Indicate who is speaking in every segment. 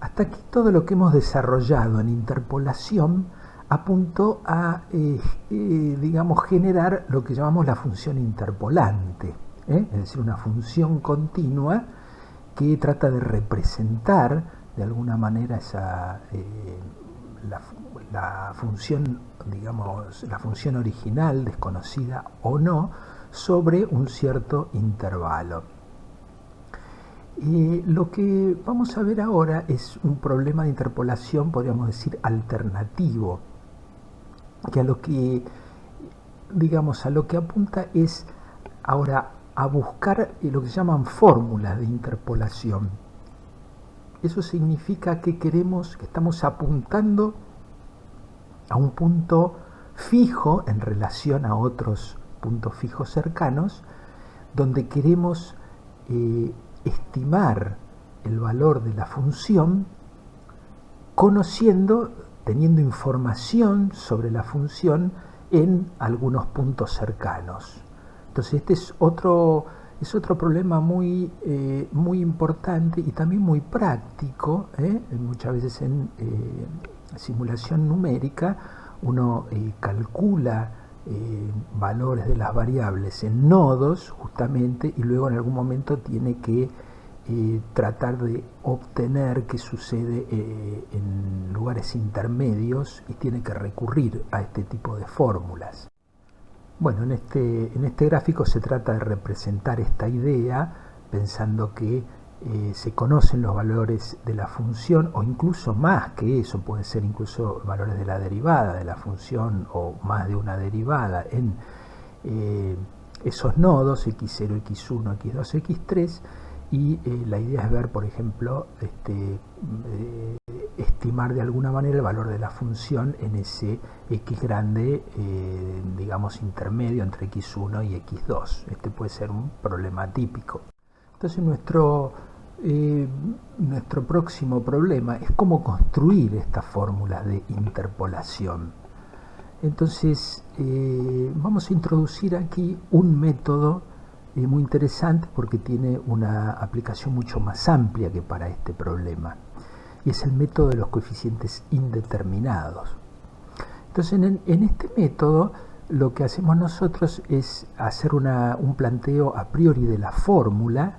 Speaker 1: Hasta aquí todo lo que hemos desarrollado en interpolación apuntó a, digamos, generar lo que llamamos la función interpolante, es decir, una función continua que trata de representar de alguna manera la función, digamos, la función original, desconocida o no, sobre un cierto intervalo. Lo que vamos a ver ahora es un problema de interpolación, podríamos decir, alternativo, que a lo que, digamos, a lo que apunta es ahora a buscar lo que se llaman fórmulas de interpolación. Eso significa que queremos, que estamos apuntando a un punto fijo en relación a otros puntos fijos cercanos, donde queremos estimar el valor de la función conociendo, teniendo información sobre la función en algunos puntos cercanos. Entonces este es otro problema muy importante y también muy práctico. Muchas veces en simulación numérica uno calcula valores de las variables en nodos justamente, y luego en algún momento tiene que tratar de obtener qué sucede en lugares intermedios y tiene que recurrir a este tipo de fórmulas. Bueno, en este gráfico se trata de representar esta idea pensando que se conocen los valores de la función, o incluso más que eso, puede ser incluso valores de la derivada de la función o más de una derivada en esos nodos x0, x1, x2, x3, y la idea es ver, por ejemplo, estimar de alguna manera el valor de la función en ese x grande, digamos, intermedio entre x1 y x2. Este puede ser un problema típico. Entonces nuestro próximo problema es cómo construir estas fórmulas de interpolación. Entonces vamos a introducir aquí un método muy interesante porque tiene una aplicación mucho más amplia que para este problema, y es el método de los coeficientes indeterminados. Entonces en este método lo que hacemos nosotros es hacer un planteo a priori de la fórmula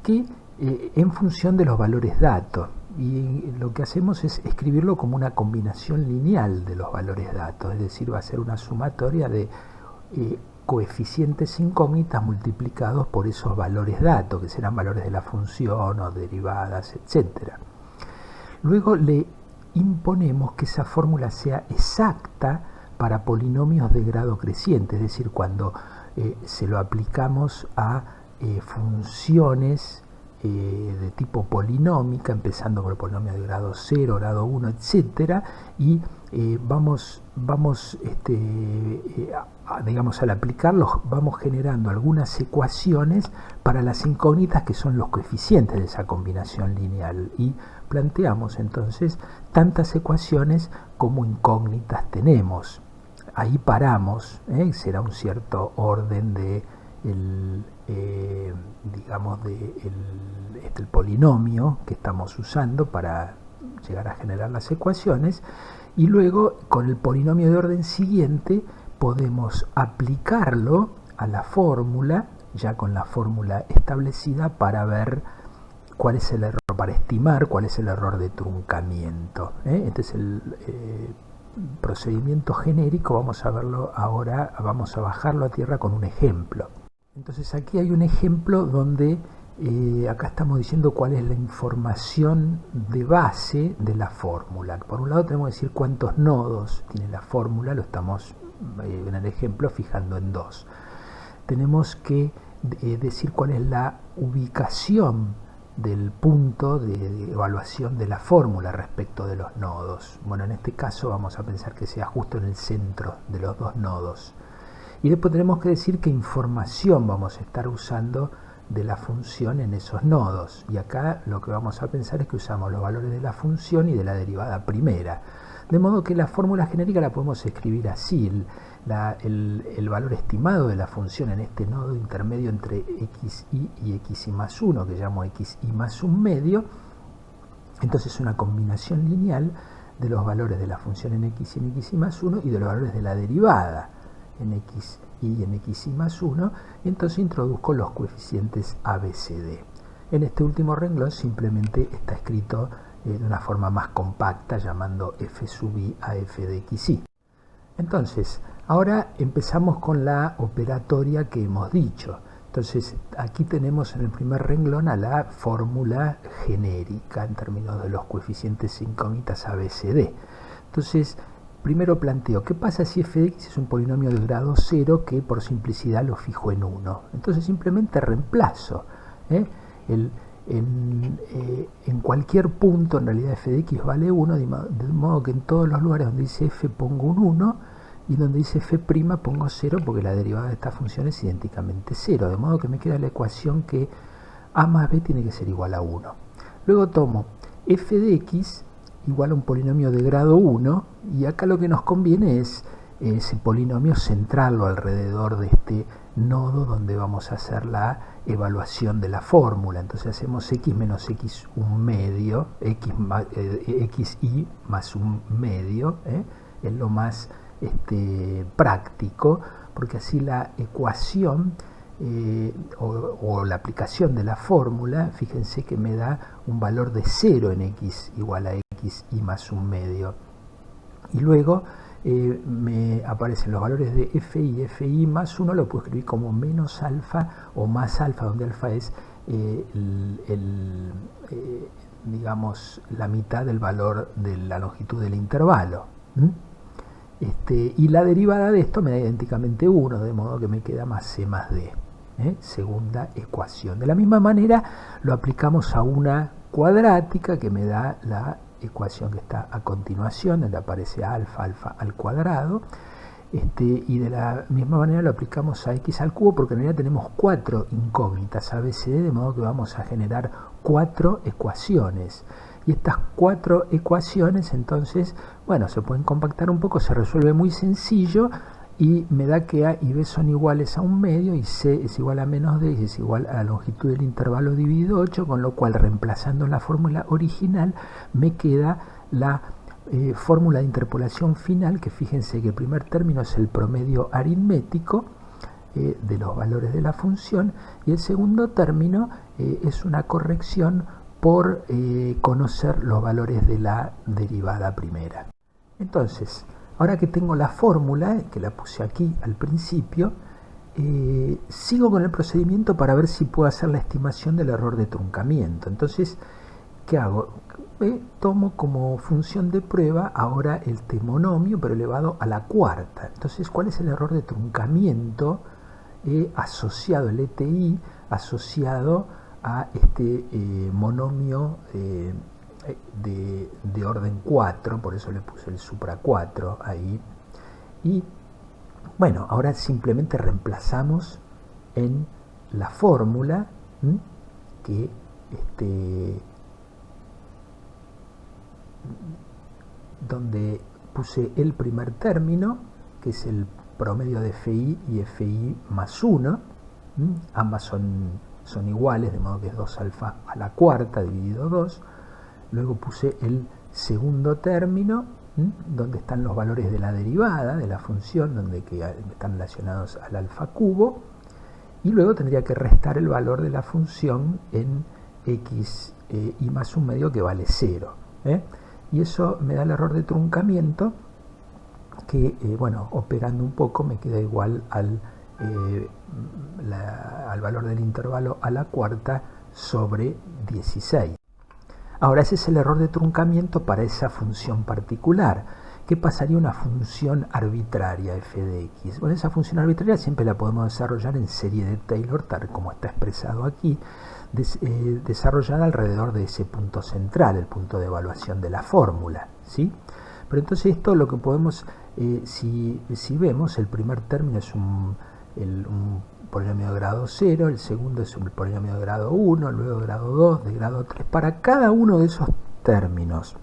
Speaker 1: que en función de los valores datos, y lo que hacemos es escribirlo como una combinación lineal de los valores datos, es decir, va a ser una sumatoria de coeficientes incógnitas multiplicados por esos valores datos, que serán valores de la función o derivadas, etc. Luego le imponemos que esa fórmula sea exacta para polinomios de grado creciente, es decir, cuando se lo aplicamos a funciones de tipo polinómica, empezando por el polinomio de grado 0, grado 1, etc. Y vamos digamos, al aplicarlos, vamos generando algunas ecuaciones para las incógnitas que son los coeficientes de esa combinación lineal, y planteamos entonces tantas ecuaciones como incógnitas tenemos. Ahí paramos, será un cierto orden de digamos, el polinomio que estamos usando para llegar a generar las ecuaciones, y luego con el polinomio de orden siguiente podemos aplicarlo a la fórmula, ya con la fórmula establecida, para ver cuál es el error, para estimar cuál es el error de truncamiento. Este es el procedimiento genérico. Vamos a verlo ahora, vamos a bajarlo a tierra con un ejemplo. Entonces aquí hay un ejemplo donde acá estamos diciendo cuál es la información de base de la fórmula. Por un lado tenemos que decir cuántos nodos tiene la fórmula, lo estamos en el ejemplo fijando en 2. Tenemos que decir cuál es la ubicación del punto de evaluación de la fórmula respecto de los nodos. Bueno, en este caso vamos a pensar que sea justo en el centro de los dos nodos. Y después tenemos que decir qué información vamos a estar usando de la función en esos nodos. Y acá lo que vamos a pensar es que usamos los valores de la función y de la derivada primera. De modo que la fórmula genérica la podemos escribir así. El valor estimado de la función en este nodo intermedio entre xi y xi más 1, que llamo xi más 1 medio, Entonces es una combinación lineal de los valores de la función en x y en x y más 1 y de los valores de la derivada en x y en x y más 1, y entonces introduzco los coeficientes a, b, c, d. En este último renglón simplemente está escrito de una forma más compacta, llamando f sub i a f de x y. Entonces, ahora empezamos con la operatoria que hemos dicho. Entonces, aquí tenemos en el primer renglón a la fórmula genérica en términos de los coeficientes incógnitas a, b, c, d. Entonces, primero planteo, ¿qué pasa si f de x es un polinomio de grado 0 que por simplicidad lo fijo en 1? Entonces simplemente reemplazo. En cualquier punto en realidad f de x vale 1, de modo que en todos los lugares donde dice f pongo un 1 y donde dice f' pongo 0 porque la derivada de esta función es idénticamente 0, de modo que me queda la ecuación que a más b tiene que ser igual a 1. Luego tomo f de x igual a un polinomio de grado 1 y acá lo que nos conviene es ese polinomio centrarlo alrededor de este nodo donde vamos a hacer la evaluación de la fórmula. Entonces hacemos x menos x un medio, xy más un medio, es lo más práctico, porque así la ecuación o la aplicación de la fórmula, fíjense que me da un valor de 0 en x igual a xy más un medio. Y luego me aparecen los valores de fi y fi más 1, lo puedo escribir como menos alfa o más alfa, donde alfa es digamos la mitad del valor de la longitud del intervalo. Y la derivada de esto me da idénticamente 1, de modo que me queda más c más d. Segunda ecuación. De la misma manera lo aplicamos a una cuadrática que me da la ecuación que está a continuación, donde aparece alfa al cuadrado, y de la misma manera lo aplicamos a x al cubo, porque en realidad tenemos 4 incógnitas a, b, c, d, de modo que vamos a generar 4 ecuaciones. Y estas 4 ecuaciones, entonces, bueno, se pueden compactar un poco, se resuelve muy sencillo, y me da que a y b son iguales a un medio, y c es igual a menos d, y es igual a la longitud del intervalo dividido 8, con lo cual, reemplazando la fórmula original, me queda la fórmula de interpolación final, que fíjense que el primer término es el promedio aritmético de los valores de la función, y el segundo término es una corrección por conocer los valores de la derivada primera. Entonces, ahora que tengo la fórmula, que la puse aquí al principio, sigo con el procedimiento para ver si puedo hacer la estimación del error de truncamiento. Entonces, ¿qué hago? Tomo como función de prueba ahora el t-monomio, pero elevado a la cuarta. Entonces, ¿cuál es el error de truncamiento asociado, el ETI, asociado a este monomio de orden 4, por eso le puse el supra 4 ahí. Y bueno, ahora simplemente reemplazamos en la fórmula que donde puse el primer término, que es el promedio de fi y fi más 1, ambas son iguales, de modo que es 2 alfa a la cuarta dividido 2. Luego puse el segundo término, donde están los valores de la derivada de la función, donde están relacionados al alfa cubo, y luego tendría que restar el valor de la función en x y más un medio, que vale 0. Y eso me da el error de truncamiento, que bueno, operando un poco me queda igual al valor del intervalo a la cuarta sobre 16. Ahora, ese es el error de truncamiento para esa función particular. ¿Qué pasaría una función arbitraria f de x? Bueno, esa función arbitraria siempre la podemos desarrollar en serie de Taylor, tal como está expresado aquí, desarrollada alrededor de ese punto central, el punto de evaluación de la fórmula, ¿sí? Pero entonces esto lo que podemos, si vemos, el primer término es un polinomio de grado 0, el segundo es un polinomio de grado 1, luego de grado 2, de grado 3. Para cada uno de esos términos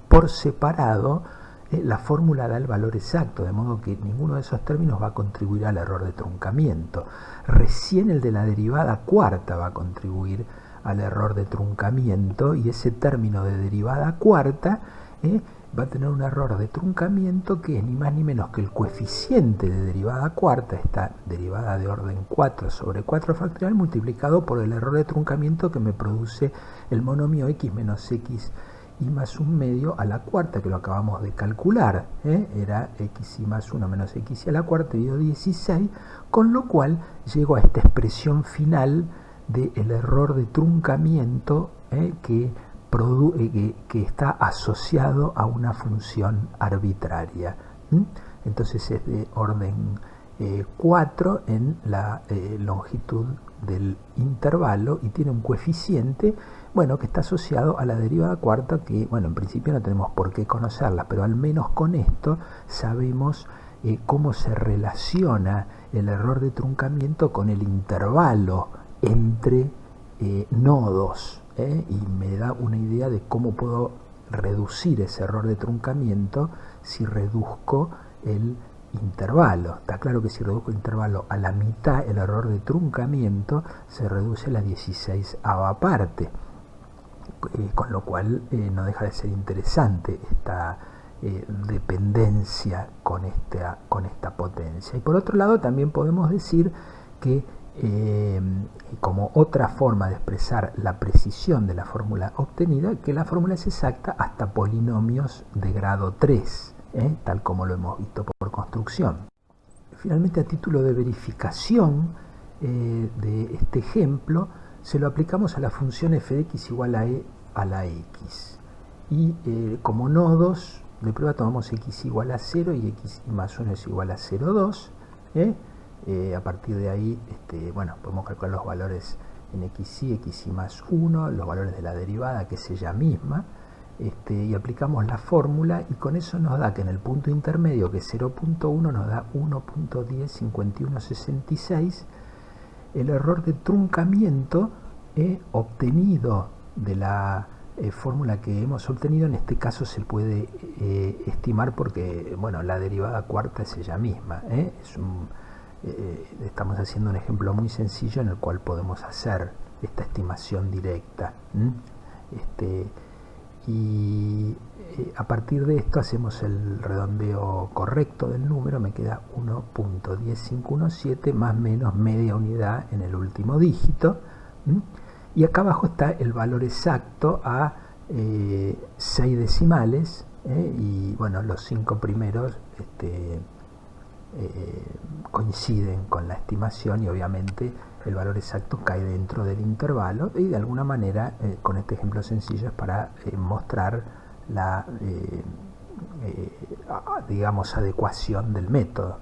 Speaker 1: por separado, la fórmula da el valor exacto, de modo que ninguno de esos términos va a contribuir al error de truncamiento. Recién el de la derivada cuarta va a contribuir al error de truncamiento, y ese término de derivada cuarta va a tener un error de truncamiento que es ni más ni menos que el coeficiente de derivada cuarta, esta derivada de orden 4 sobre 4 factorial, multiplicado por el error de truncamiento que me produce el monomio x menos x y más un medio a la cuarta, que lo acabamos de calcular, era x y más 1 menos x y a la cuarta dio 16, con lo cual llego a esta expresión final del error de truncamiento que está asociado a una función arbitraria. Entonces es de orden 4 en la longitud del intervalo y tiene un coeficiente, bueno, que está asociado a la derivada cuarta, que, bueno, en principio no tenemos por qué conocerla, pero al menos con esto sabemos cómo se relaciona el error de truncamiento con el intervalo entre nodos, y me da una idea de cómo puedo reducir ese error de truncamiento si reduzco el intervalo. Está claro que si reduzco el intervalo a la mitad, el error de truncamiento se reduce a la 16ª parte, con lo cual no deja de ser interesante esta dependencia con esta potencia. Y por otro lado también podemos decir que como otra forma de expresar la precisión de la fórmula obtenida, que la fórmula es exacta hasta polinomios de grado 3, tal como lo hemos visto por construcción. Finalmente, a título de verificación de este ejemplo, se lo aplicamos a la función f de x igual a e a la x. Y como nodos de prueba tomamos x igual a 0 y x más 1 es igual a 0,2. A partir de ahí, bueno, podemos calcular los valores en x y más 1, los valores de la derivada, que es ella misma, y aplicamos la fórmula, y con eso nos da que en el punto intermedio, que es 0.1, nos da 1.105166, el error de truncamiento obtenido de la fórmula que hemos obtenido. En este caso se puede estimar porque, bueno, la derivada cuarta es ella misma. Estamos haciendo un ejemplo muy sencillo en el cual podemos hacer esta estimación directa. Y a partir de esto hacemos el redondeo correcto del número, me queda 1.10517 más menos media unidad en el último dígito. Y acá abajo está el valor exacto a 6 decimales, y bueno, los 5 primeros coinciden con la estimación, y obviamente el valor exacto cae dentro del intervalo, y de alguna manera con este ejemplo sencillo es para mostrar la digamos adecuación del método.